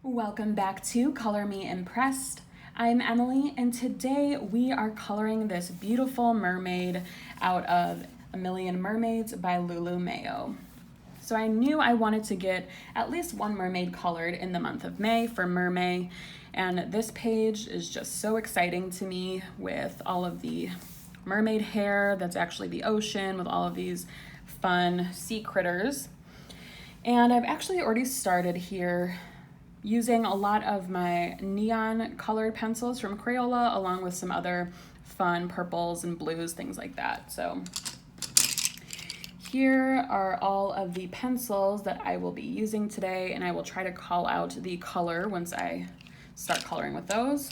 Welcome back to Color Me Impressed. I'm Emily, and today we are coloring this beautiful mermaid out of A Million Mermaids by Lulu Mayo. So I knew I wanted to get at least one mermaid colored in the month of May for Mermaid, and this page is just so exciting to me with all of the mermaid hair that's actually the ocean with all of these fun sea critters. And I've actually already started here using a lot of my neon colored pencils from Crayola along with some other fun purples and blues, things like that. So here are all of the pencils that I will be using today, and I will try to call out the color once I start coloring with those.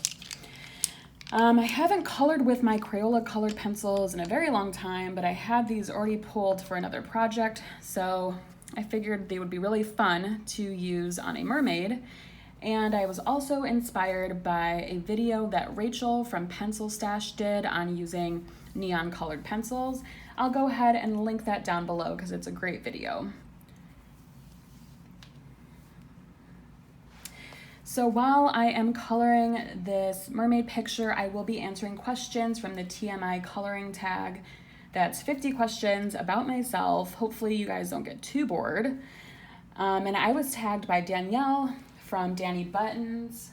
I haven't colored with my Crayola colored pencils in a very long time, but I had these already pulled for another project, so I figured they would be really fun to use on a mermaid. And I was also inspired by a video that Rachel from PencilStash did on using neon colored pencils. I'll go ahead and link that down below because it's a great video. So while I am coloring this mermaid picture, I will be answering questions from the TMI Coloring Tag. That's 50 questions about myself. Hopefully you guys don't get too bored. And I was tagged by Danielle from Dani Buttons.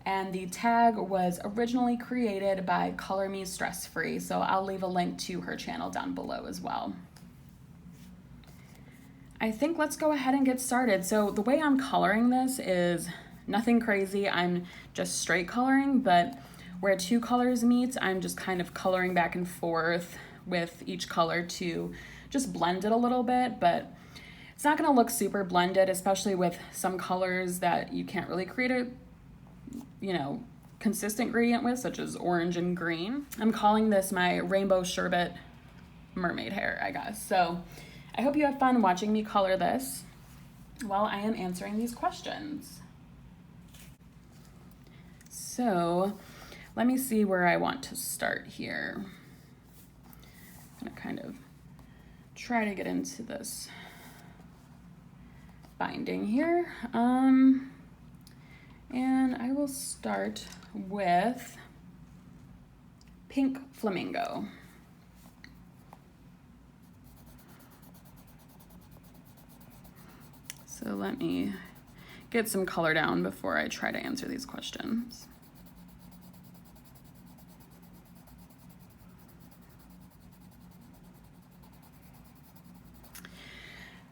And the tag was originally created by Color Me Stress Free. So I'll leave a link to her channel down below as well. I think let's go ahead and get started. So the way I'm coloring this is nothing crazy. I'm just straight coloring, but where two colors meet, I'm just kind of coloring back and forth with each color to just blend it a little bit, but it's not gonna look super blended, especially with some colors that you can't really create a, consistent gradient with, such as orange and green. I'm calling this my rainbow sherbet mermaid hair, I guess. So I hope you have fun watching me color this while I am answering these questions. So let me see where I want to start here. I'm gonna kind of try to get into this binding here. And I will start with Pink Flamingo. So let me get some color down before I try to answer these questions.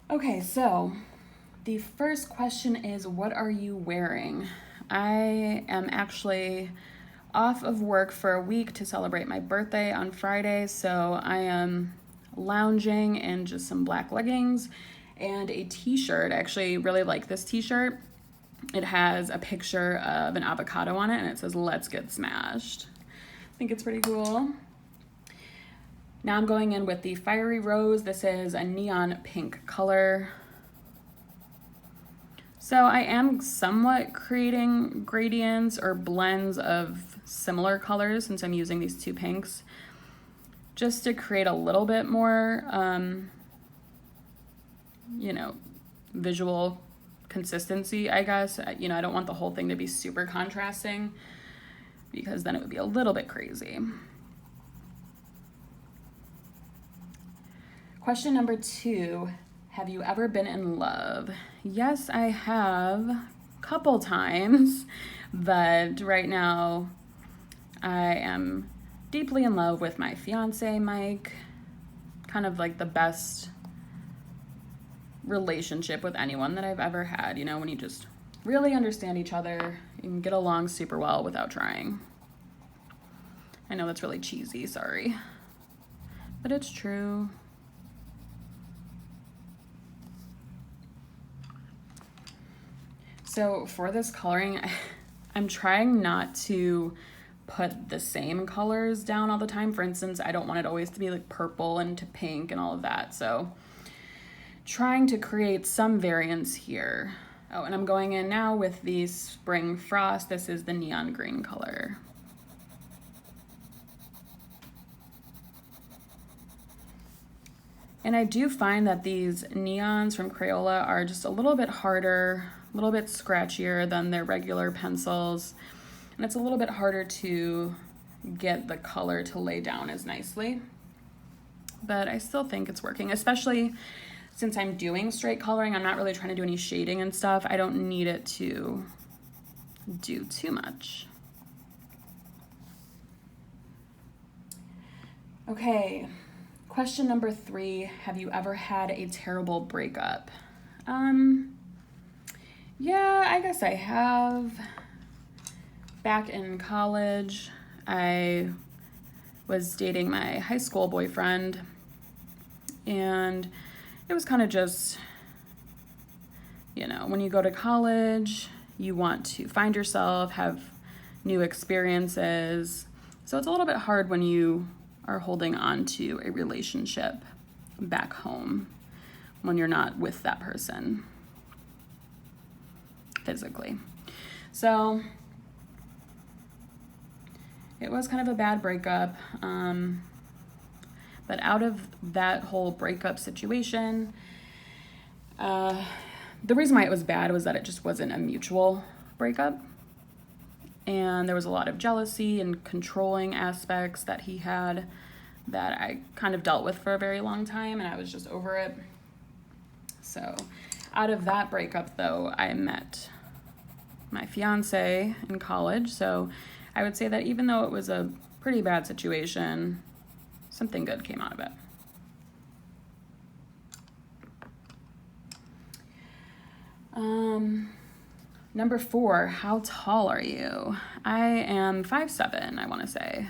Okay, so the first question is, what are you wearing? I am actually off of work for a week to celebrate my birthday on Friday, so I am lounging in just some black leggings and a t-shirt. I actually really like this t-shirt. It has a picture of an avocado on it and it says, "Let's get smashed." I think it's pretty cool. Now I'm going in with the Fiery Rose. This is a neon pink color. So I am somewhat creating gradients or blends of similar colors since I'm using these two pinks, just to create a little bit more, visual consistency, I guess. I don't want the whole thing to be super contrasting because then it would be a little bit crazy. Question number 2, have you ever been in love? Yes, I have a couple times, but right now I am deeply in love with my fiance, Mike. Kind of like the best relationship with anyone that I've ever had, when you just really understand each other, you can get along super well without trying. I know that's really cheesy, sorry, but it's true. So for this coloring, I'm trying not to put the same colors down all the time. For instance, I don't want it always to be like purple and to pink and all of that. So trying to create some variance here. Oh, and I'm going in now with the Spring Frost. This is the neon green color. And I do find that these neons from Crayola are just a little bit harder, a little bit scratchier than their regular pencils. And it's a little bit harder to get the color to lay down as nicely. But I still think it's working, especially since I'm doing straight coloring. I'm not really trying to do any shading and stuff. I don't need it to do too much. Okay, question number 3. Have you ever had a terrible breakup? Yeah, I guess I have. Back in college, I was dating my high school boyfriend, and it was kind of just, you know, when you go to college, you want to find yourself, have new experiences. So it's a little bit hard when you are holding on to a relationship back home when you're not with that person physically. So it was kind of a bad breakup. But out of that whole breakup situation, the reason why it was bad was that it just wasn't a mutual breakup. And there was a lot of jealousy and controlling aspects that he had that I kind of dealt with for a very long time, and I was just over it. So out of that breakup, though, I met my fiance in college. So I would say that even though it was a pretty bad situation, something good came out of it. Number 4, how tall are you? I am 5'7", I want to say.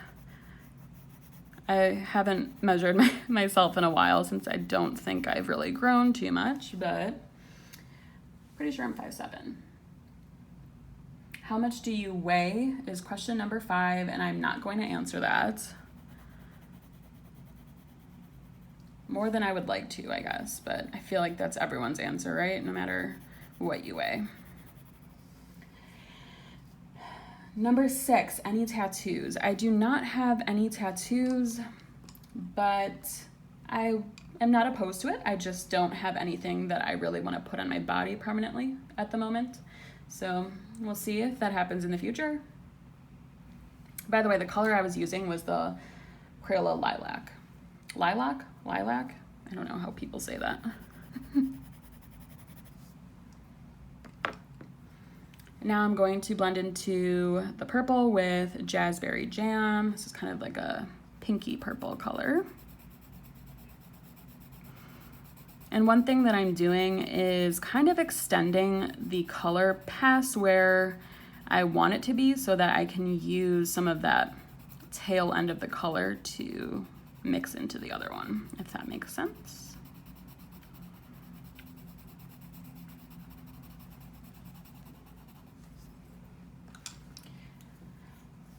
I haven't measured myself in a while since I don't think I've really grown too much, but pretty sure I'm 5'7". How much do you weigh is question number 5, and I'm not going to answer that. More than I would like to, I guess, but I feel like that's everyone's answer, right? No matter what you weigh. Number 6, any tattoos? I do not have any tattoos, but I am not opposed to it. I just don't have anything that I really want to put on my body permanently at the moment. So we'll see if that happens in the future. By the way, the color I was using was the Crayola Lilac. Lilac? Lilac? I don't know how people say that. Now I'm going to blend into the purple with Jazzberry Jam. This is kind of like a pinky purple color. And one thing that I'm doing is kind of extending the color past where I want it to be so that I can use some of that tail end of the color to mix into the other one, if that makes sense.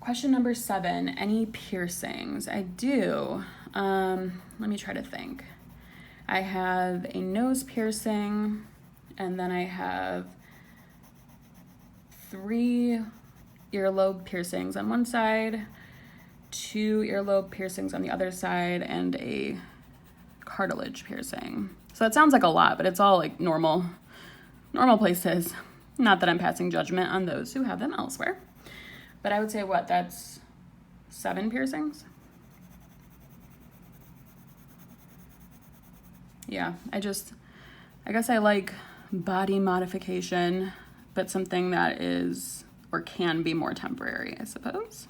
Question number 7, any piercings? I do. Let me try to think. I have a nose piercing, and then I have 3 earlobe piercings on one side, 2 earlobe piercings on the other side, and a cartilage piercing. So that sounds like a lot, but it's all like normal places. Not that I'm passing judgment on those who have them elsewhere. But I would say that's 7 piercings? Yeah, I guess I like body modification, but something that is or can be more temporary, I suppose.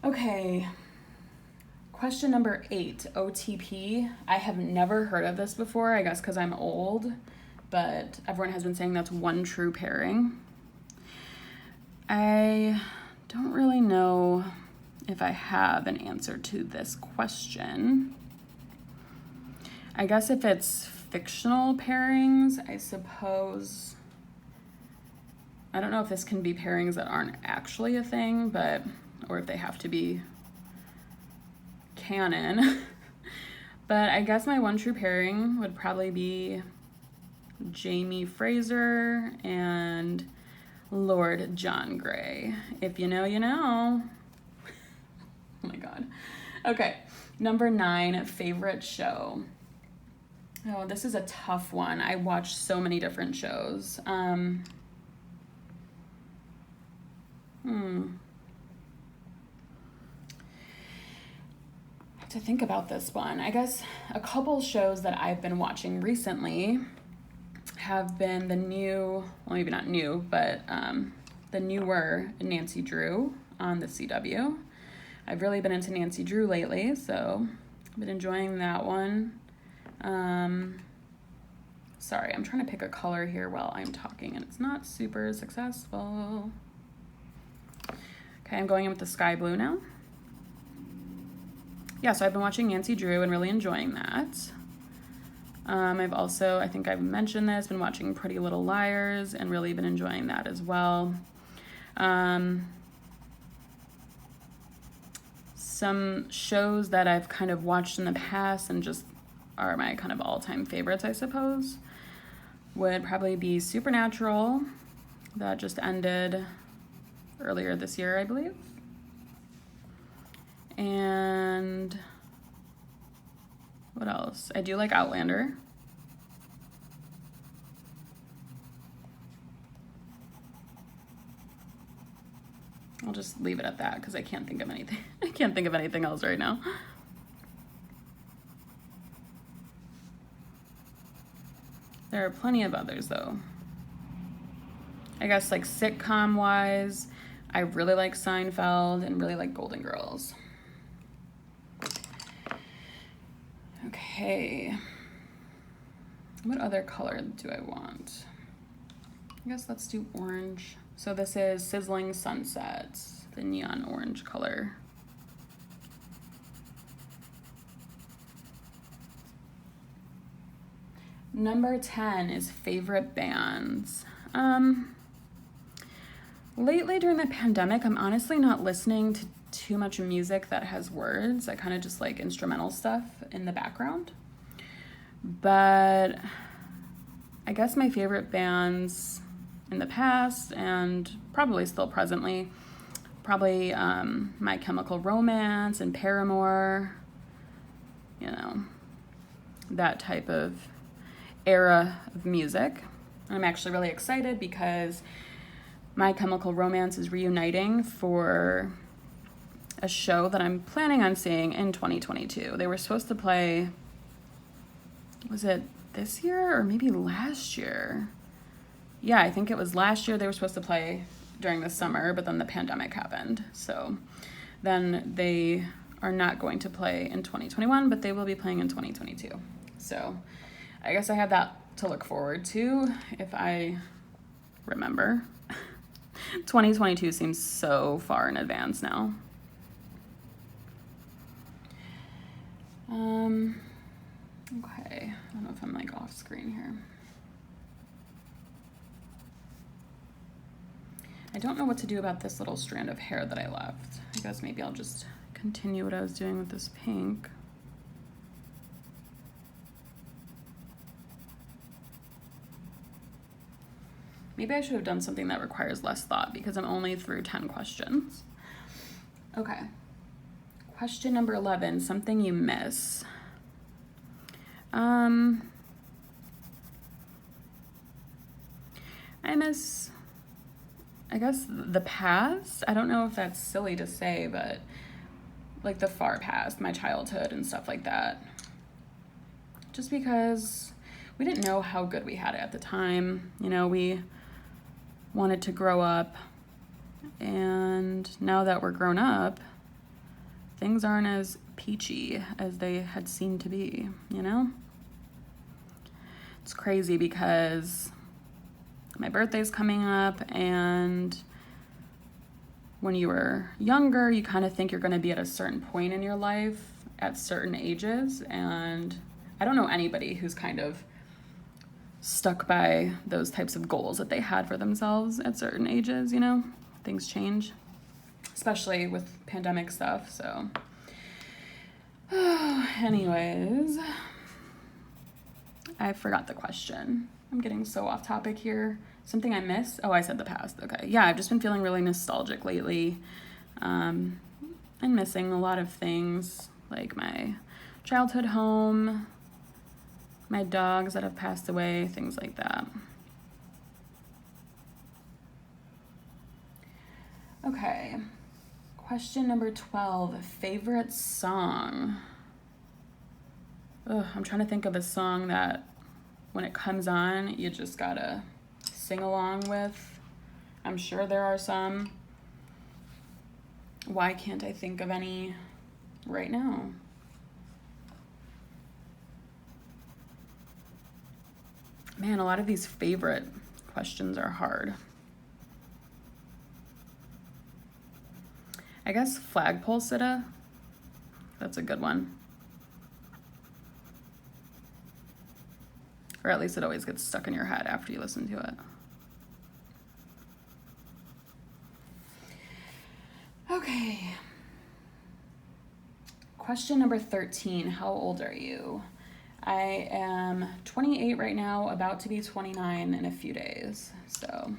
Okay, question number 8, OTP. I have never heard of this before, I guess because I'm old, but everyone has been saying that's one true pairing. I don't really know if I have an answer to this question. I guess if it's fictional pairings, I suppose, I don't know if this can be pairings that aren't actually a thing, or if they have to be canon. But I guess my one true pairing would probably be Jamie Fraser and Lord John Gray. If you know, you know. Oh my God. Okay. Number 9, favorite show. Oh, this is a tough one. I watch so many different shows. I have to think about this one. I guess a couple shows that I've been watching recently have been the new, well, maybe not new, but the newer Nancy Drew on the CW. I've really been into Nancy Drew lately, so I've been enjoying that one. Sorry, I'm trying to pick a color here while I'm talking, and it's not super successful. Okay, I'm going in with the sky blue now. Yeah, so I've been watching Nancy Drew and really enjoying that. I've also, I think I've mentioned this, been watching Pretty Little Liars and really been enjoying that as well. Some shows that I've kind of watched in the past and just are my kind of all-time favorites, I suppose, would probably be Supernatural. That just ended earlier this year, I believe. And what else? I do like Outlander. I'll just leave it at that because I can't think of anything. I can't think of anything else right now. There are plenty of others though. I guess like sitcom wise, I really like Seinfeld and really like Golden Girls. Okay. What other color do I want? I guess let's do orange. So this is Sizzling Sunsets, the neon orange color. Number 10 is favorite bands. Lately during the pandemic, I'm honestly not listening to too much music that has words. I kind of just like instrumental stuff in the background. But I guess my favorite bands in the past and probably still presently, probably My Chemical Romance and Paramore, you know, that type of era of music. I'm actually really excited because My Chemical Romance is reuniting for a show that I'm planning on seeing in 2022. They were supposed to play, was it this year or maybe last year? Yeah, I think it was last year they were supposed to play during the summer, but then the pandemic happened. So then they are not going to play in 2021, but they will be playing in 2022. So I guess I have that to look forward to if I remember. 2022 seems so far in advance now. Okay, I don't know if I'm like off screen here. I don't know what to do about this little strand of hair that I left. I guess maybe I'll just continue what I was doing with this pink. Maybe I should have done something that requires less thought because I'm only through 10 questions. Okay. Question number 11, something you miss. I miss, I guess, the past. I don't know if that's silly to say, but like the far past, my childhood and stuff like that. Just because we didn't know how good we had it at the time. You know, we wanted to grow up, and now that we're grown up, things aren't as peachy as they had seemed to be, you know? It's crazy because my birthday's coming up, and when you were younger, you kind of think you're going to be at a certain point in your life at certain ages, and I don't know anybody who's kind of stuck by those types of goals that they had for themselves at certain ages, you know? Things change, especially with pandemic stuff, so. Anyways, I forgot the question. I'm getting so off topic here. Something I miss? Oh, I said the past. Okay. Yeah, I've just been feeling really nostalgic lately. And missing a lot of things like my childhood home, my dogs that have passed away, things like that. Okay, question number 12, favorite song. Ugh, I'm trying to think of a song that when it comes on, you just gotta sing along with. I'm sure there are some. Why can't I think of any right now? Man, a lot of these favorite questions are hard. I guess Flagpole Sitta, that's a good one. Or at least it always gets stuck in your head after you listen to it. Okay. Question number 13, how old are you? I am 28 right now, about to be 29 in a few days. So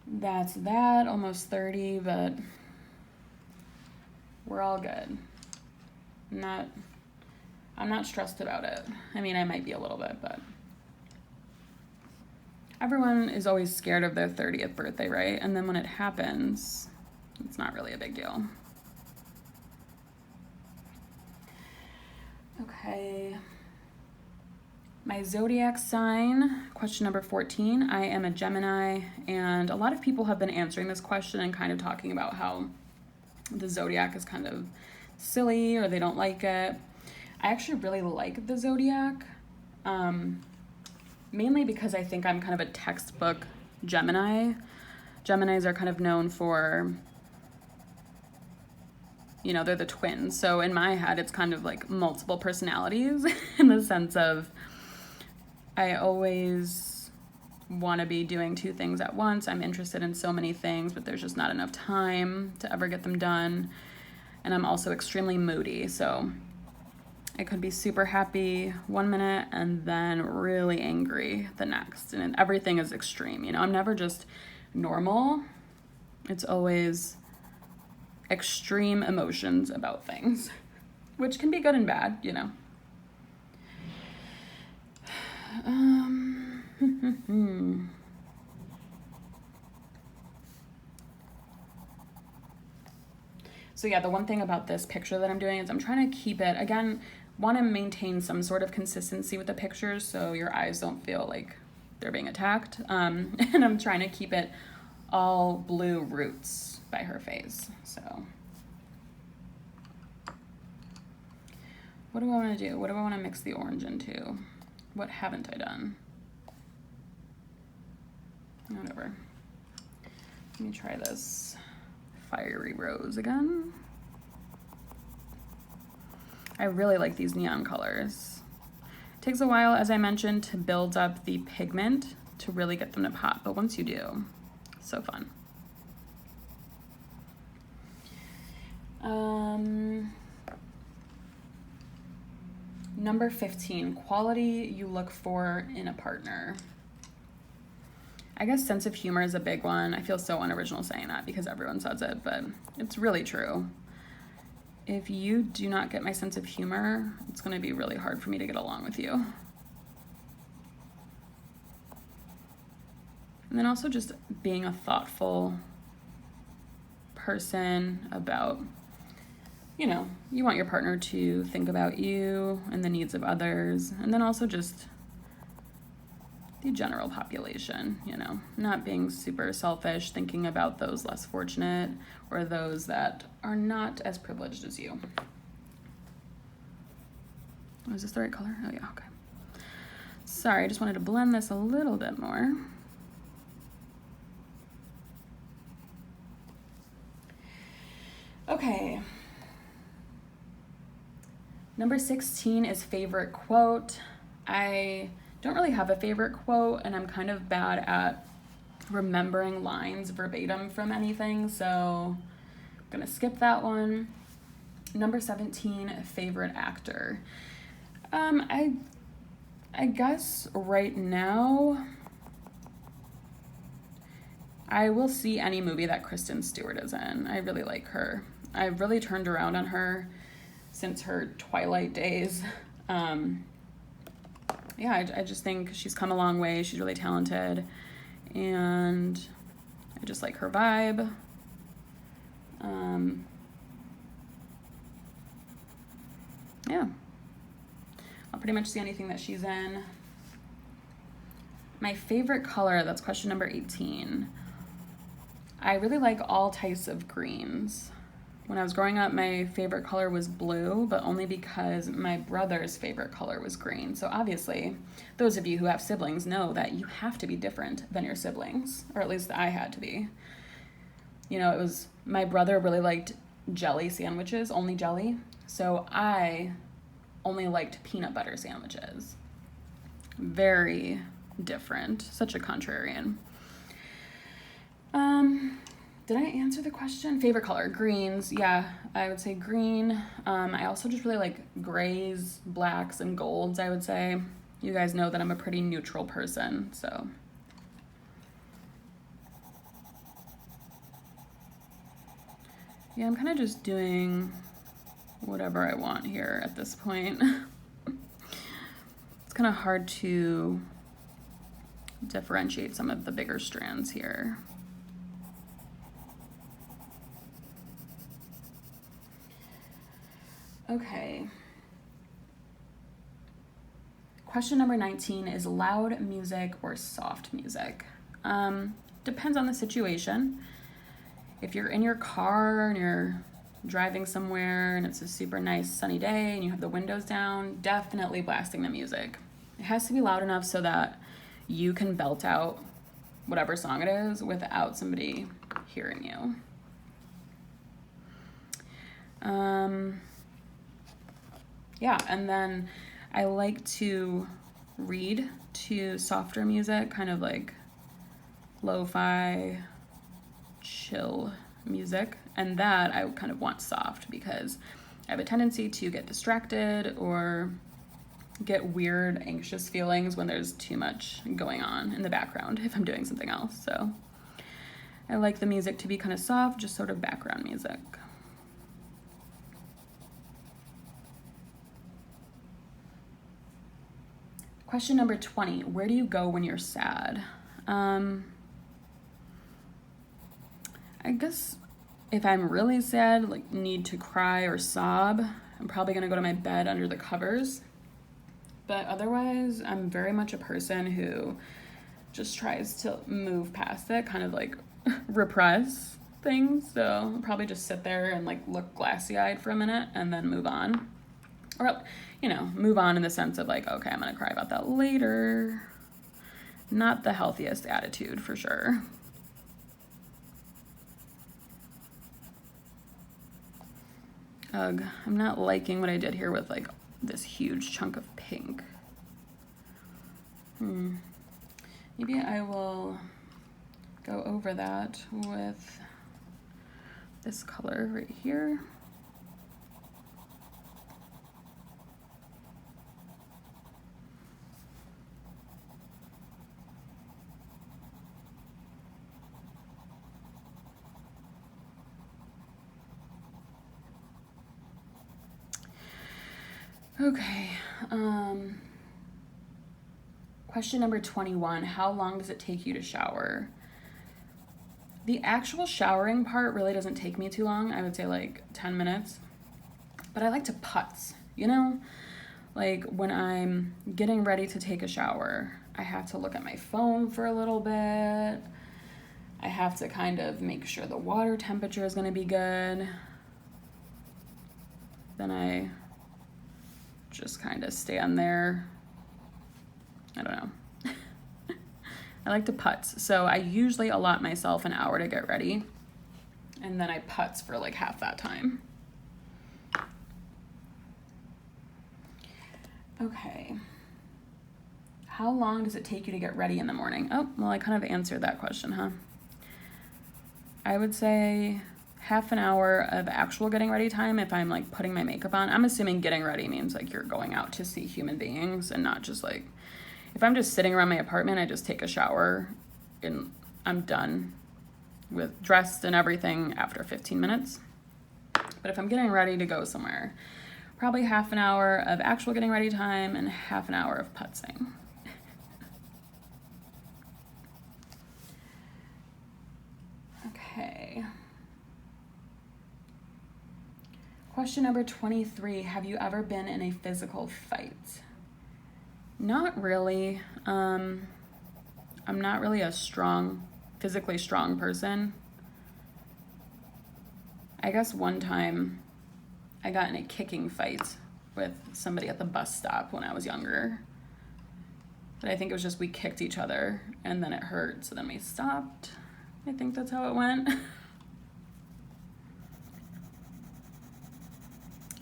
that's that, almost 30, but we're all good. I'm not stressed about it. I mean, I might be a little bit, but everyone is always scared of their 30th birthday, right? And then when it happens, it's not really a big deal. Okay. My zodiac sign, question number 14. I am a Gemini, and a lot of people have been answering this question and kind of talking about how the zodiac is kind of silly or they don't like it. I actually really like the zodiac, mainly because I think I'm kind of a textbook Gemini. Geminis are kind of known for, you know, they're the twins. So in my head, it's kind of like multiple personalities in the sense of I always want to be doing two things at once. I'm interested in so many things, but there's just not enough time to ever get them done. And I'm also extremely moody. So I could be super happy one minute and then really angry the next. And everything is extreme. You know, I'm never just normal. It's always extreme emotions about things, which can be good and bad, you know. So yeah, the one thing about this picture that I'm doing is I'm trying to keep it, again, want to maintain some sort of consistency with the pictures so your eyes don't feel like they're being attacked. And I'm trying to keep it all blue roots by her face. So what do I want to do? What do I want to mix the orange into? What haven't I done? Whatever. Let me try this fiery rose again. I really like these neon colors. It takes a while, as I mentioned, to build up the pigment to really get them to pop, but once you do, so fun. Number 15, quality you look for in a partner. I guess sense of humor is a big one. I feel so unoriginal saying that because everyone says it, but it's really true. If you do not get my sense of humor, it's going to be really hard for me to get along with you. And then also just being a thoughtful person about, you know, you want your partner to think about you and the needs of others. And then also just the general population, you know, not being super selfish, thinking about those less fortunate or those that are not as privileged as you. Oh, is this the right color? Oh yeah, okay. Sorry, I just wanted to blend this a little bit more. Okay. Number 16 is favorite quote. I don't really have a favorite quote, and I'm kind of bad at remembering lines verbatim from anything, so I'm gonna skip that one. Number 17, favorite actor. I guess right now I will see any movie that Kristen Stewart is in. I really like her. I've really turned around on her since her Twilight days. Yeah, I just think she's come a long way. She's really talented, and I just like her vibe. Yeah, I'll pretty much see anything that she's in. My favorite color, that's question number 18. I really like all types of greens. When I was growing up, my favorite color was blue, but only because my brother's favorite color was green. So obviously, those of you who have siblings know that you have to be different than your siblings, or at least I had to be. You know, it was, my brother really liked jelly sandwiches, only jelly. So I only liked peanut butter sandwiches. Very different, such a contrarian. Did I answer the question? Favorite color, greens. Yeah, I would say green. I also just really like grays, blacks, and golds, I would say. You guys know that I'm a pretty neutral person, so. Yeah, I'm kind of just doing whatever I want here at this point. It's kind of hard to differentiate some of the bigger strands here. Okay. Question number 19 is loud music or soft music? Depends on the situation. If you're in your car and you're driving somewhere and it's a super nice sunny day and you have the windows down, definitely blasting the music. It has to be loud enough so that you can belt out whatever song it is without somebody hearing you. Yeah, and then I like to read to softer music, kind of like lo-fi, chill music, and that I kind of want soft because I have a tendency to get distracted or get weird, anxious feelings when there's too much going on in the background if I'm doing something else. So I like the music to be kind of soft, just sort of background music. Question number 20, where do you go when you're sad? I guess if I'm really sad, like need to cry or sob, I'm probably gonna go to my bed under the covers. But otherwise, I'm very much a person who just tries to move past it, kind of like repress things. So I'll probably just sit there and like look glassy-eyed for a minute and then move on. Or, you know, move on in the sense of like, okay, I'm gonna cry about that later. Not the healthiest attitude for sure. Ugh, I'm not liking what I did here with like this huge chunk of pink. Maybe I will go over that with this color right here. Okay, question number 21, how long does it take you to shower? The actual showering part really doesn't take me too long. I would say like 10 minutes, but I like to putz, you know? Like when I'm getting ready to take a shower, I have to look at my phone for a little bit. I have to kind of make sure the water temperature is gonna be good. Then I just kind of stand there. I don't know. I like to putz. So I usually allot myself an hour to get ready, and then I putz for like half that time. Okay. How long does it take you to get ready in the morning? Oh, well, I kind of answered that question, huh? I would say half an hour of actual getting ready time if I'm like putting my makeup on. I'm assuming getting ready means like you're going out to see human beings and not just like, if I'm just sitting around my apartment, I just take a shower and I'm done with dressed and everything after 15 minutes. But if I'm getting ready to go somewhere, probably half an hour of actual getting ready time and half an hour of putzing. Okay. Question number 23, have you ever been in a physical fight? Not really. I'm not really a physically strong person. I guess one time I got in a kicking fight with somebody at the bus stop when I was younger. But I think it was just we kicked each other and then it hurt, so then we stopped. I think that's how it went.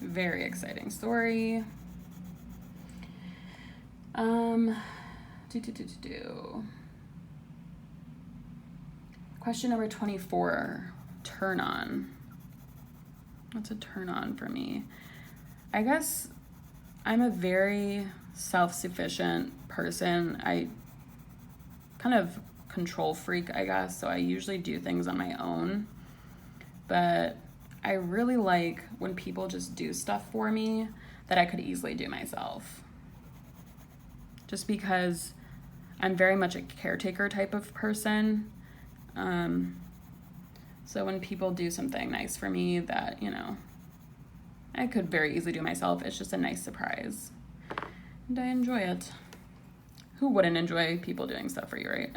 Very exciting story. Question number 24, turn on. What's a turn on for me? I guess I'm a very self-sufficient person. I kind of control freak, I guess, so I usually do things on my own. But I really like when people just do stuff for me that I could easily do myself. Just because I'm very much a caretaker type of person. So when people do something nice for me that, you know, I could very easily do myself, it's just a nice surprise. And I enjoy it. Who wouldn't enjoy people doing stuff for you, right?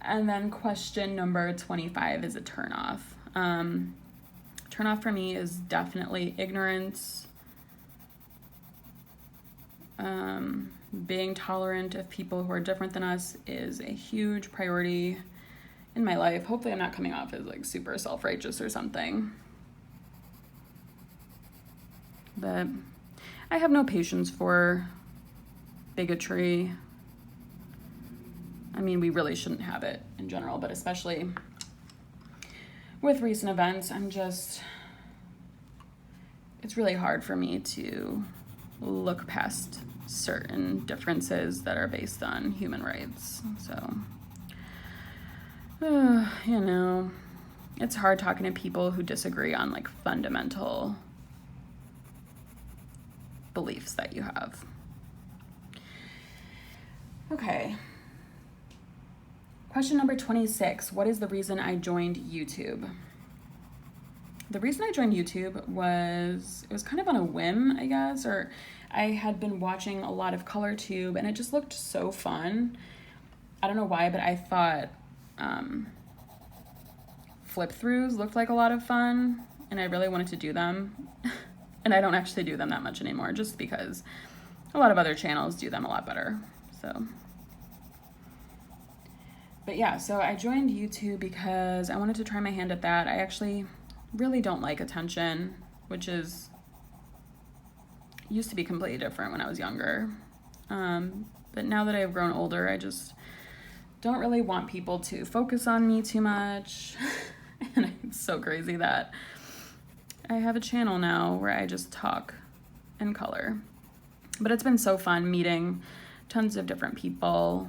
And then question number 25 is a turnoff. Turnoff for me is definitely ignorance. Being tolerant of people who are different than us is a huge priority in my life. Hopefully I'm not coming off as like super self-righteous or something. But I have no patience for bigotry. I mean, we really shouldn't have it in general, but especially with recent events, it's really hard for me to look past certain differences that are based on human rights. So, you know, it's hard talking to people who disagree on like fundamental beliefs that you have. Okay. Question number 26, what is the reason I joined YouTube? The reason I joined YouTube it was kind of on a whim, I guess, or I had been watching a lot of ColorTube and it just looked so fun. I don't know why, but I thought flip-throughs looked like a lot of fun and I really wanted to do them. And I don't actually do them that much anymore just because a lot of other channels do them a lot better, so. But yeah, so I joined YouTube because I wanted to try my hand at that. I actually really don't like attention, which used to be completely different when I was younger. But now that I've grown older, I just don't really want people to focus on me too much. And it's so crazy that I have a channel now where I just talk and color. But it's been so fun meeting tons of different people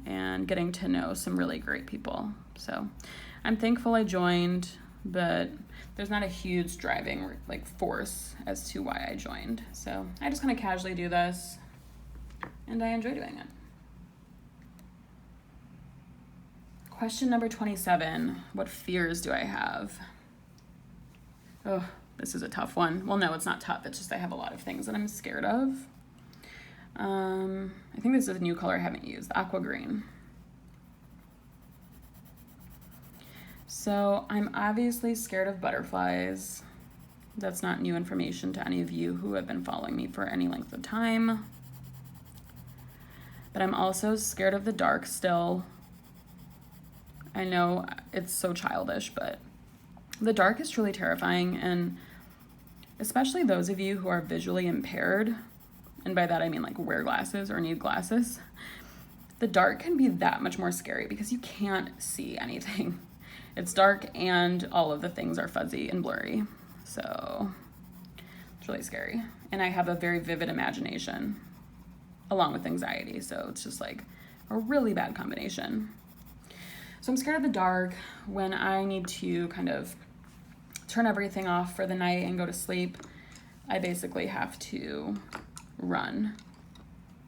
and getting to know some really great people. So I'm thankful I joined, but there's not a huge driving like force as to why I joined. So I just kind of casually do this and I enjoy doing it. Question number 27, what fears do I have? Oh, this is a tough one. Well, no, it's not tough. It's just I have a lot of things that I'm scared of. I think this is a new color I haven't used, aqua green. So I'm obviously scared of butterflies. That's not new information to any of you who have been following me for any length of time. But I'm also scared of the dark still. I know it's so childish, but the dark is truly terrifying, and especially those of you who are visually impaired, and by that I mean like wear glasses or need glasses, the dark can be that much more scary because you can't see anything. It's dark and all of the things are fuzzy and blurry, so it's really scary. And I have a very vivid imagination along with anxiety, so it's just like a really bad combination. So I'm scared of the dark when I need to kind of turn everything off for the night and go to sleep. I basically have to run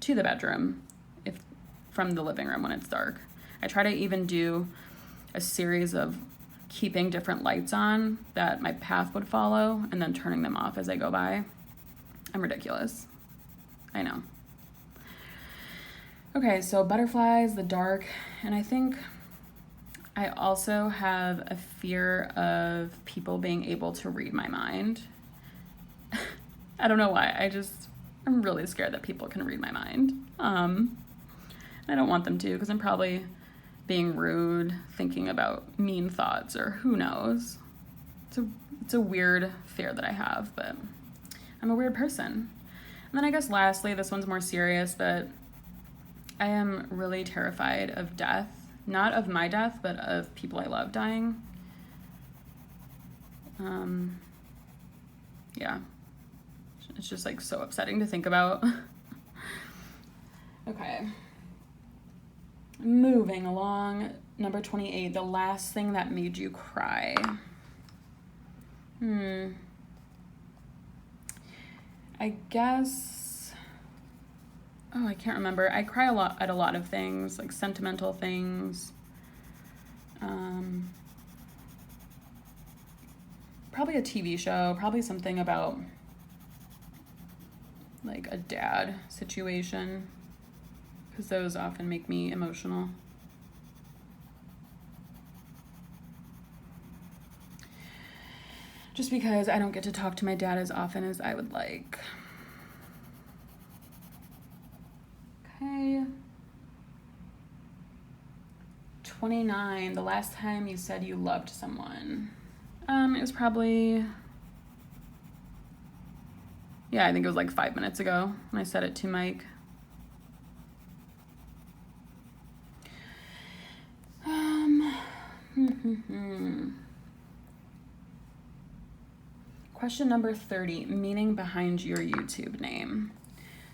to the bedroom from the living room when it's dark. I try to even do a series of keeping different lights on that my path would follow and then turning them off as I go by. I'm ridiculous. I know. Okay, so butterflies, the dark, and I think I also have a fear of people being able to read my mind. I don't know why. I'm really scared that people can read my mind. I don't want them to because I'm probably being rude, thinking about mean thoughts, or who knows. It's a weird fear that I have, but I'm a weird person. And then I guess lastly, this one's more serious, but I am really terrified of death. Not of my death, but of people I love dying. Yeah. It's just like so upsetting to think about. Okay. Moving along, number 28, the last thing that made you cry. I guess, I can't remember. I cry a lot at a lot of things, like sentimental things. Probably a TV show, probably something about like a dad situation, because those often make me emotional. Just because I don't get to talk to my dad as often as I would like. Okay. 29, the last time you said you loved someone. It was probably, I think it was like 5 minutes ago when I said it to Mike. Question number 30, meaning behind your YouTube name.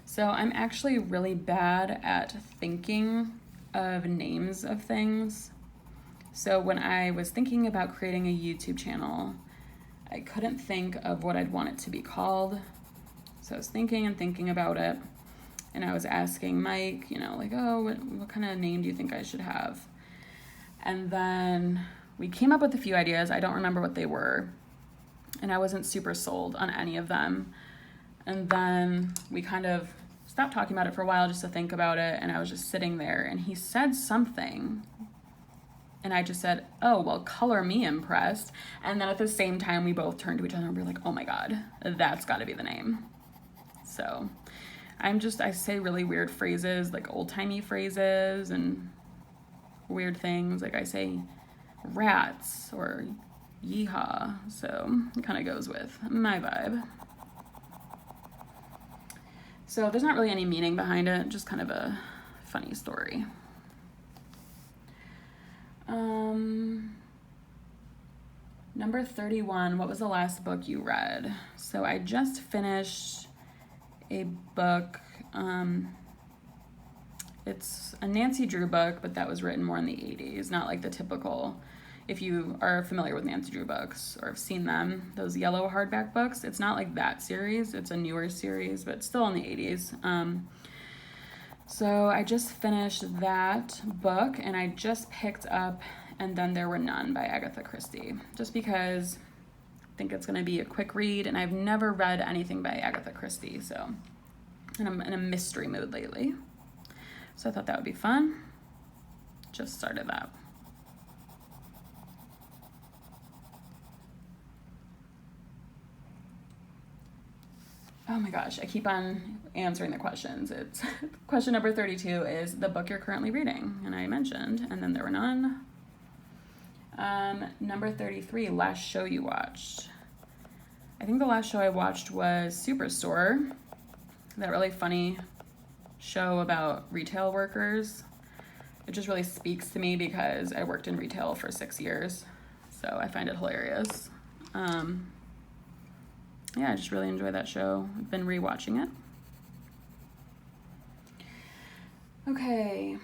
So I'm actually really bad at thinking of names of things. So when I was thinking about creating a YouTube channel, I couldn't think of what I'd want it to be called. So I was thinking and thinking about it, and I was asking Mike, like, what kind of name do you think I should have? And then we came up with a few ideas. I don't remember what they were, and I wasn't super sold on any of them. And then we kind of stopped talking about it for a while just to think about it, and I was just sitting there, and he said something, and I just said, oh, well, color me impressed. And then at the same time, we both turned to each other and we were like, oh my God, that's gotta be the name. So I say really weird phrases, like old-timey phrases and weird things. Like I say rats or yeehaw. So it kind of goes with my vibe. So there's not really any meaning behind it, just kind of a funny story. Number 31, what was the last book you read? So I just finished a book. It's a Nancy Drew book, but that was written more in the 80s, not like the typical, if you are familiar with Nancy Drew books or have seen them, those yellow hardback books, it's not like that series. It's a newer series, but still in the 80s. So I just finished that book, and I just picked up And Then There Were None by Agatha Christie, just because I think it's going to be a quick read, and I've never read anything by Agatha Christie, and I'm in a mystery mood lately. So I thought that would be fun. Just started that. Oh my gosh, I keep on answering the questions. It's question number 32 is the book you're currently reading, and I mentioned And Then There Were None. Number 33, last show you watched. I think the last show I watched was Superstore, that really funny show about retail workers. It just really speaks to me because I worked in retail for 6 years, so I find it hilarious. Yeah, I just really enjoy that show. I've been rewatching it. Okay.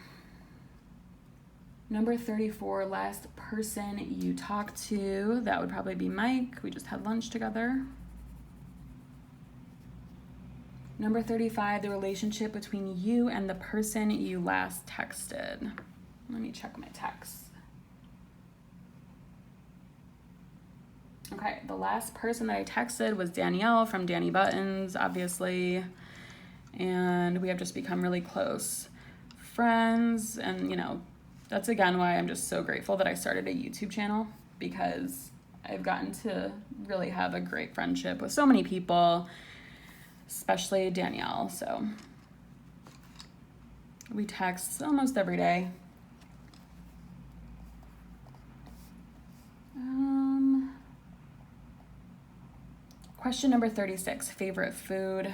Number 34, last person you talked to. That would probably be Mike. We just had lunch together. Number 35, the relationship between you and the person you last texted. Let me check my texts. Okay, the last person that I texted was Danielle from Dani Buttons, obviously. And we have just become really close friends. And, you know, that's again why I'm just so grateful that I started a YouTube channel, because I've gotten to really have a great friendship with so many people, especially Danielle. So we text almost every day. Question number 36, favorite food.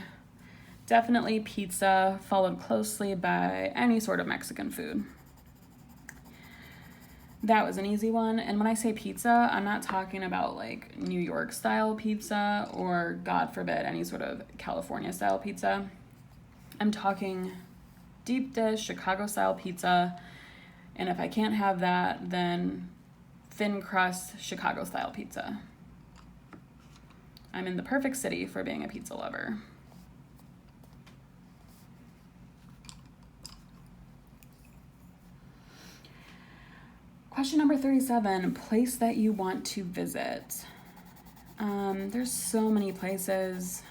Definitely pizza, followed closely by any sort of Mexican food. That was an easy one. And when I say pizza, I'm not talking about like New York style pizza or, God forbid, any sort of California style pizza. I'm talking deep dish Chicago style pizza. And if I can't have that, then thin crust Chicago style pizza. I'm in the perfect city for being a pizza lover. Question number 37, place that you want to visit. There's so many places.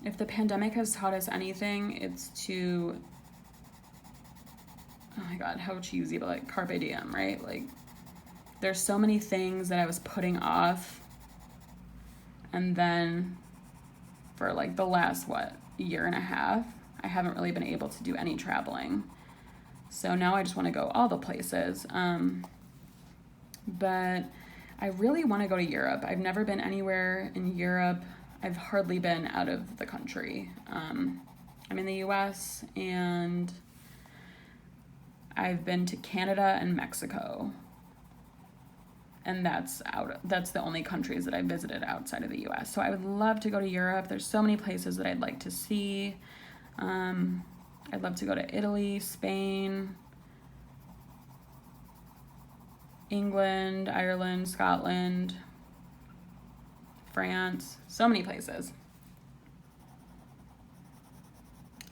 If the pandemic has taught us anything, it's to, oh my God, how cheesy, but like carpe diem, right? Like there's so many things that I was putting off. And then for like the last, year and a half, I haven't really been able to do any traveling. So now I just want to go all the places. But I really want to go to Europe. I've never been anywhere in Europe. I've hardly been out of the country. I'm in the US and I've been to Canada and Mexico. And that's the only countries that I visited outside of the US. So I would love to go to Europe. There's so many places that I'd like to see. I'd love to go to Italy, Spain, England, Ireland, Scotland, France, so many places.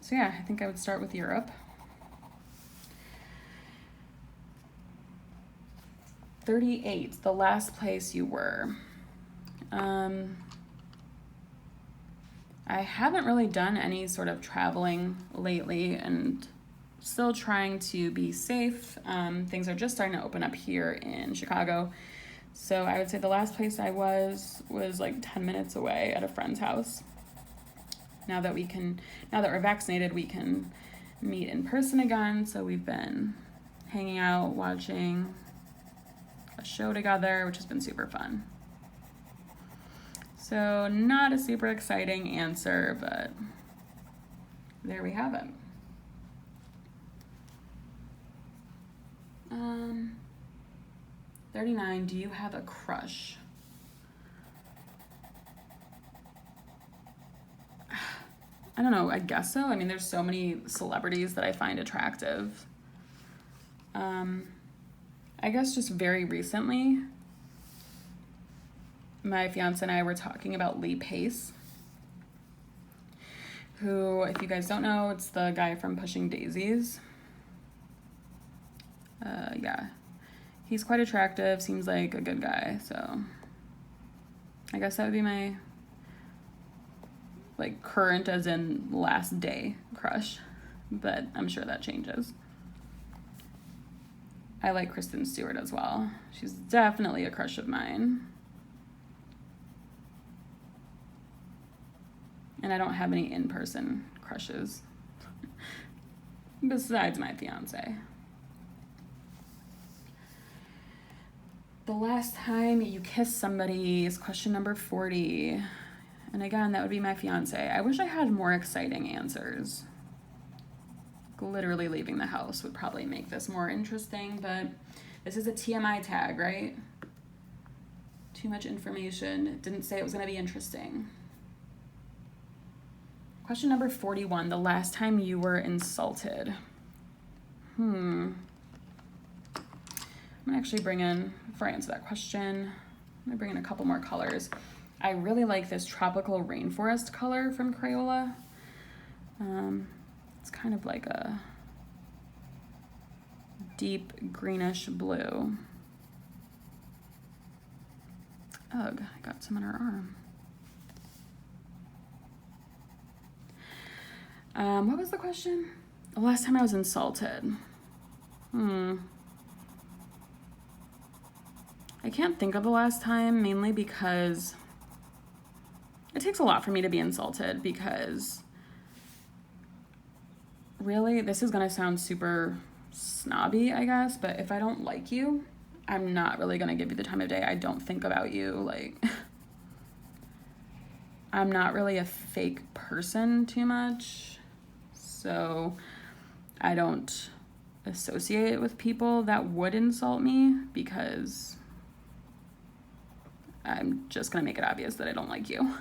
So yeah, I think I would start with Europe. 38, the last place you were. I haven't really done any sort of traveling lately and still trying to be safe. Things are just starting to open up here in Chicago. So I would say the last place I was like 10 minutes away at a friend's house. Now that we're vaccinated, we can meet in person again. So we've been hanging out, watching a show together, which has been super fun. So not a super exciting answer, but there we have it. 39, do you have a crush? I don't know, I guess so. I mean, there's so many celebrities that I find attractive. I guess just very recently, my fiance and I were talking about Lee Pace, who, if you guys don't know, it's the guy from Pushing Daisies. Yeah, he's quite attractive, seems like a good guy, so I guess that would be my, like, current as in last day crush, but I'm sure that changes. I like Kristen Stewart as well. She's definitely a crush of mine. And I don't have any in-person crushes besides my fiance. The last time you kissed somebody is question number 40. And again, that would be my fiance. I wish I had more exciting answers. Literally leaving the house would probably make this more interesting, but this is a TMI tag, right? Too much information. It didn't say it was going to be interesting. Question number 41, the last time you were insulted. I'm gonna actually bring in, before I answer that question, I'm gonna bring in a couple more colors. I really like this tropical rainforest color from Crayola. It's kind of like a deep greenish blue. Ugh, I got some on her arm. What was the question? The last time I was insulted. I can't think of the last time, mainly because it takes a lot for me to be insulted, because really, this is gonna sound super snobby, I guess, but if I don't like you, I'm not really gonna give you the time of day. I don't think about you. Like, I'm not really a fake person too much, so I don't associate with people that would insult me, because I'm just gonna make it obvious that I don't like you.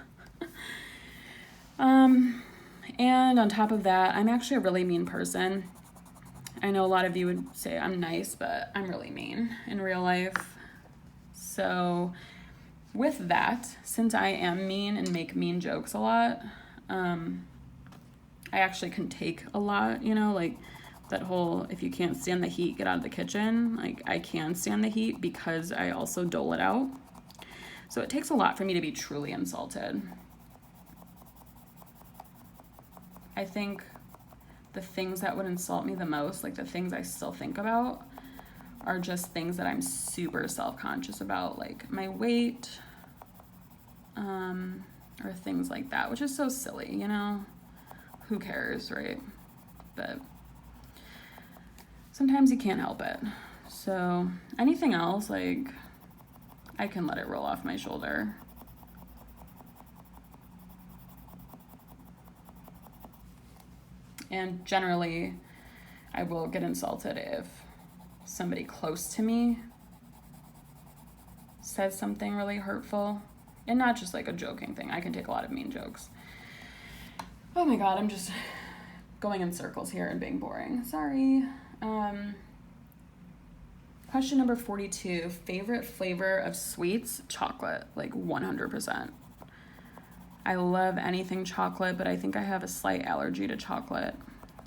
And on top of that, I'm actually a really mean person. I know a lot of you would say I'm nice, but I'm really mean in real life. So with that, since I am mean and make mean jokes a lot, I actually can take a lot, you know, like that whole, if you can't stand the heat, get out of the kitchen. Like, I can stand the heat because I also dole it out. So it takes a lot for me to be truly insulted. I think the things that would insult me the most, like the things I still think about, are just things that I'm super self-conscious about, like my weight, or things like that, which is so silly, you know? Who cares, right? But sometimes you can't help it. So anything else, like, I can let it roll off my shoulder. And generally, I will get insulted if somebody close to me says something really hurtful. And not just like a joking thing. I can take a lot of mean jokes. Oh my God, I'm just going in circles here and being boring. Sorry. Question number 42, favorite flavor of sweets? Chocolate, like 100%. I love anything chocolate, but I think I have a slight allergy to chocolate.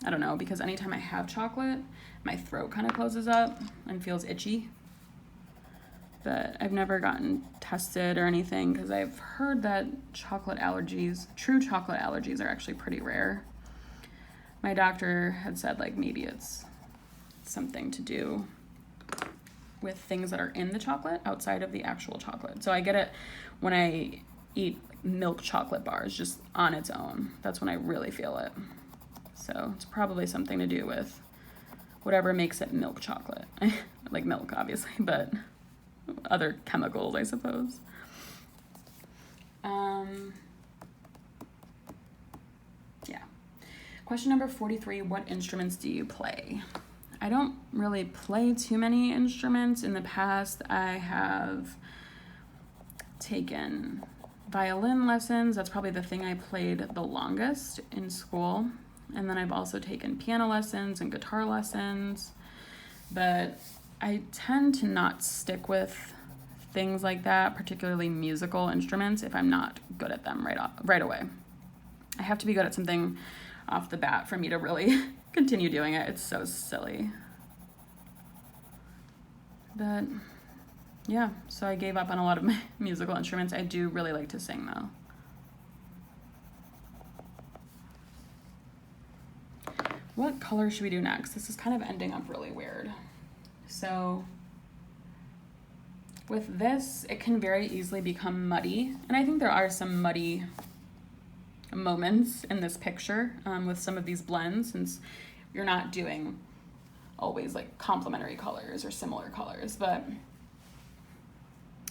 I don't know, because anytime I have chocolate, my throat kind of closes up and feels itchy. But I've never gotten tested or anything, because I've heard that chocolate allergies, true chocolate allergies, are actually pretty rare. My doctor had said, like, maybe it's something to do with things that are in the chocolate outside of the actual chocolate. So I get it when I eat milk chocolate bars just on its own. That's when I really feel it. So it's probably something to do with whatever makes it milk chocolate. Like milk, obviously, but other chemicals, I suppose. Yeah. Question number 43, what instruments do you play? I don't really play too many instruments. In the past, I have taken violin lessons. That's probably the thing I played the longest in school. And then I've also taken piano lessons and guitar lessons. But I tend to not stick with things like that, particularly musical instruments, if I'm not good at them right away. I have to be good at something off the bat for me to really continue doing it. It's so silly. But yeah, so I gave up on a lot of my musical instruments. I do really like to sing, though. What color should we do next? This is kind of ending up really weird. So with this, it can very easily become muddy. And I think there are some muddy moments in this picture with some of these blends, since you're not doing always like complementary colors or similar colors. But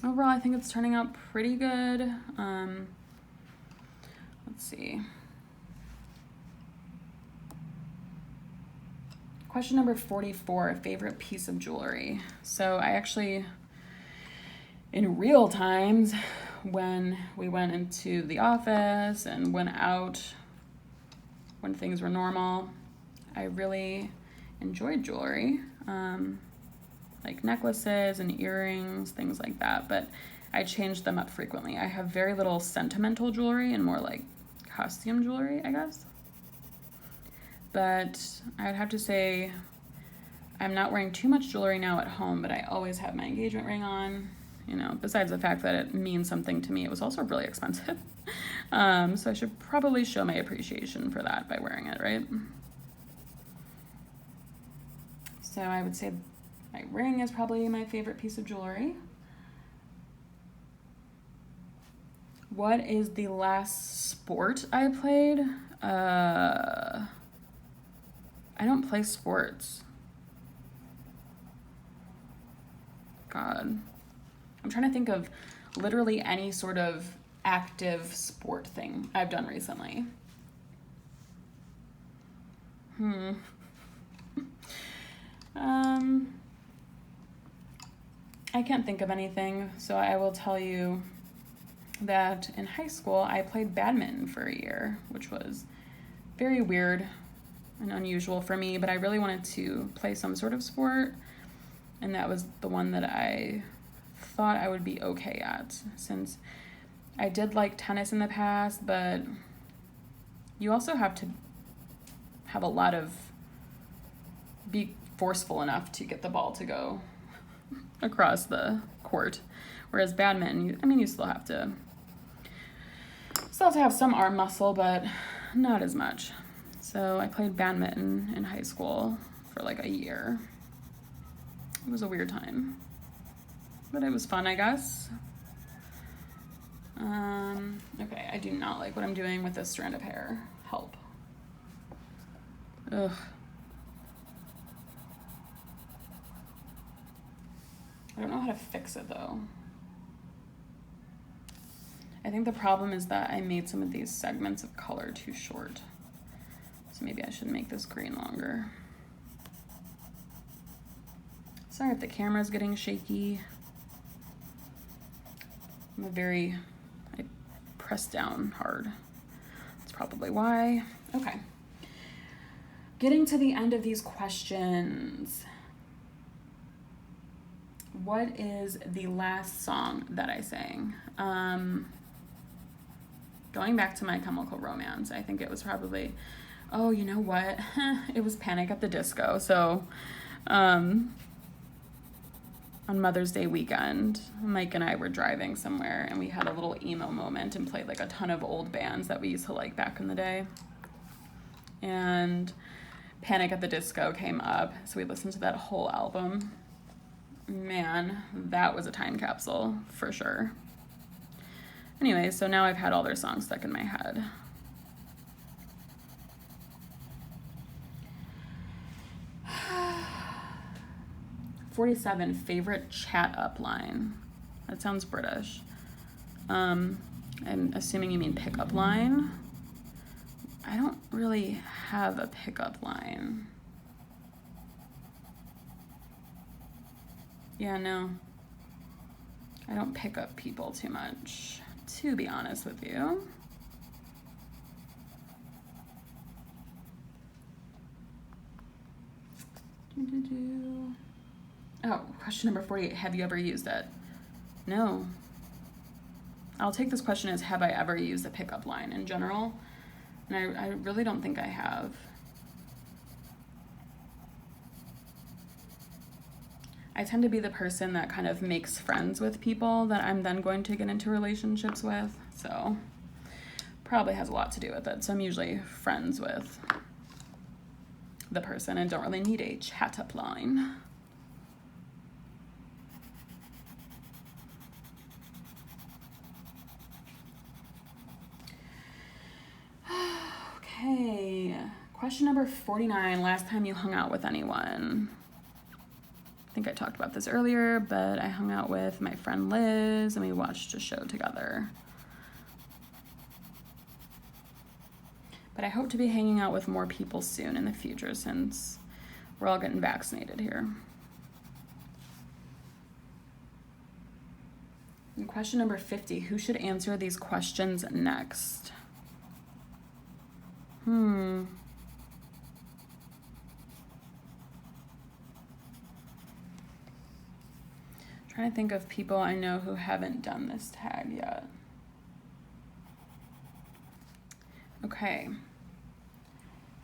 overall, I think it's turning out pretty good. Let's see. Question number 44, favorite piece of jewelry. So I actually, in real times, when we went into the office and went out, when things were normal, I really enjoyed jewelry, like necklaces and earrings, things like that, but I change them up frequently. I have very little sentimental jewelry and more like costume jewelry, I guess. but I would have to say I'm not wearing too much jewelry now at home, but I always have my engagement ring on. You know, besides the fact that it means something to me, it was also really expensive. So I should probably show my appreciation for that by wearing it, right? So I would say my ring is probably my favorite piece of jewelry. What is the last sport I played? I don't play sports. God. I'm trying to think of literally any sort of active sport thing I've done recently. I can't think of anything, so I will tell you that in high school I played badminton for a year, which was very weird and unusual for me, but I really wanted to play some sort of sport, and that was the one that I thought I would be okay at, since I did like tennis in the past, but you also have to have a lot of, be forceful enough to get the ball to go across the court, whereas badminton, you still have to have some arm muscle, but not as much. So I played badminton in high school for like a year. It was a weird time, but it was fun, I guess. Okay, I do not like what I'm doing with this strand of hair. Help. Ugh. I don't know how to fix it though. I think the problem is that I made some of these segments of color too short. So maybe I should make this green longer. Sorry if the camera's getting shaky. I press down hard. That's probably why. Okay. Getting to the end of these questions. What is the last song that I sang? Going back to My Chemical Romance, I think it was probably, oh, you know what? It was Panic at the Disco. So, on Mother's Day weekend, Mike and I were driving somewhere and we had a little emo moment and played like a ton of old bands that we used to like back in the day. And Panic at the Disco came up, so we listened to that whole album. Man, that was a time capsule for sure. Anyway, so now I've had all their songs stuck in my head. "47 favorite chat up line." That sounds British. I'm assuming you mean pickup line. I don't really have a pickup line. Yeah, no. I don't pick up people too much, to be honest with you. Oh, question number 48. Have you ever used it? No. I'll take this question as, have I ever used a pickup line in general? And I really don't think I have. I tend to be the person that kind of makes friends with people that I'm then going to get into relationships with. So probably has a lot to do with it. So I'm usually friends with the person and don't really need a chat up line. Okay, question number 49. Last time you hung out with anyone? I think I talked about this earlier, but I hung out with my friend Liz and we watched a show together. But I hope to be hanging out with more people soon in the future since we're all getting vaccinated here. And question number 50, who should answer these questions next? Trying to think of people I know who haven't done this tag yet. Okay.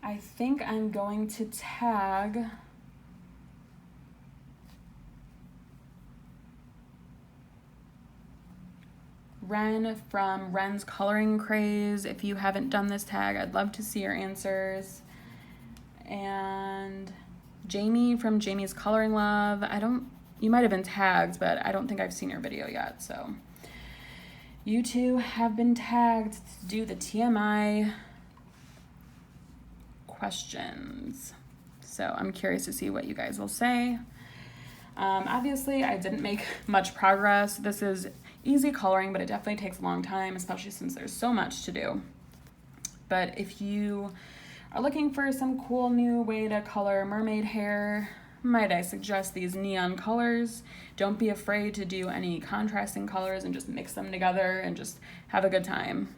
I think I'm going to tag Wrenn from Wrenn's Coloring Craze. If you haven't done this tag, I'd love to see your answers. And Jamie from Jamie's Coloring Love. You might have been tagged, but I don't think I've seen your video yet. So you two have been tagged to do the TMI questions. So I'm curious to see what you guys will say. Obviously, I didn't make much progress. This is easy coloring, but it definitely takes a long time, especially since there's so much to do. But if you are looking for some cool new way to color mermaid hair, might I suggest these neon colors. Don't be afraid to do any contrasting colors and just mix them together and just have a good time.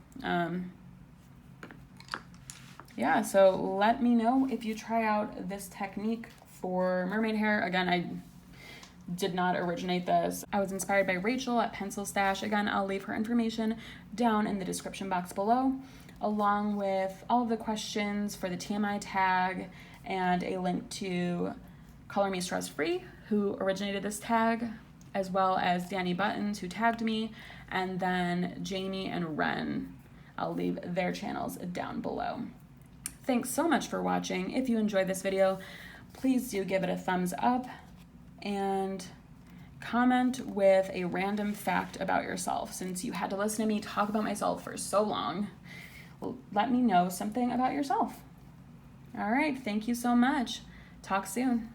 Yeah, so let me know if you try out this technique for mermaid hair. Again, I did not originate this. I was inspired by Rachel at PencilStash. Again, I'll leave her information down in the description box below, along with all of the questions for the TMI tag and a link to Color Me Stress Free, who originated this tag, as well as Dani Buttons, who tagged me, and then Jamie and Wrenn. I'll leave their channels down below. Thanks so much for watching. If you enjoyed this video, please do give it a thumbs up and comment with a random fact about yourself. Since you had to listen to me talk about myself for so long, let me know something about yourself. All right, thank you so much. Talk soon.